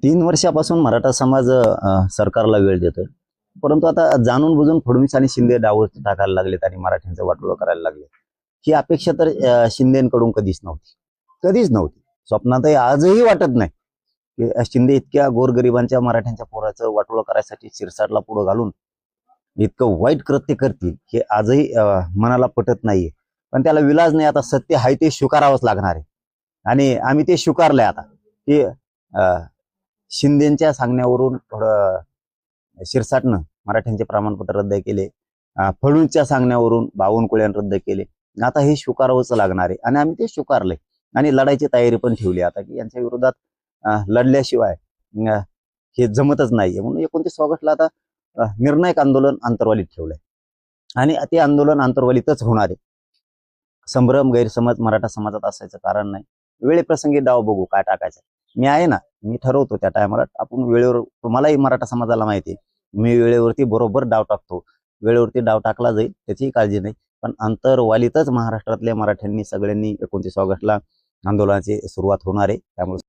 3 वर्षापासून मराठा समाज सरकारला वेळ देतोय, परंतु आता जाणून बुजून फडणवीस आणि शिंदे डाव टाकायला लागलेत आणि मराठ्यांचं वाटोळं करायला लागले। ही अपेक्षा तर शिंदेकडून कधीच नव्हती। स्वप्नातही आजही वाटत नाही की शिंदे इतक्या गोरगरिबांच्या मराठ्यांच्या पोराचं वाटोळं करायसाठी शिरसाटला पुढे घालून इतकं वाईट कृत्य करतील हे आजही मनाला पटत नाहीये। पण त्याला विलाज नाही, आता सत्य आहे ते स्वीकारावंच लागणार आहे आणि आम्ही ते स्वीकारलंय आता की शिंदेच्या सांगण्यावरून थोडं शिरसाटनं मराठ्यांचे प्रमाणपत्र रद्द केले, फडणवीसच्या सांगण्यावरून बावनकुळे रद्द केले। आता हे स्वीकारावंच लागणार आहे आणि आम्ही ते स्वीकारलंय आणि लढायची तयारी पण ठेवली आता की यांच्या विरोधात लढल्याशिवाय हे जमतच नाहीये। म्हणून 29 ऑगस्टला आता निर्णायक आंदोलन आंतरवालीत ठेवलंय आणि ते आंदोलन आंतरवालीतच होणार आहे। संभ्रम गैरसमज मराठा समाजात असायचं कारण नाही। वेळेप्रसंगी डाव बघू काय टाकायचं, मी आहे ना, मी ठरवतो त्या टायमाला आपण वेळेवर। तुम्हालाही मराठा समाजाला माहिती आहे मी वेळेवरती बरोबर डाव टाकतो, वेळेवरती डाव टाकला जाईल त्याची काळजी नाही। पण आंतरवालीतच महाराष्ट्रातल्या मराठ्यांनी सगळ्यांनी 29 ऑगस्टला आंदोलनाची सुरुवात होणार आहे, त्यामुळे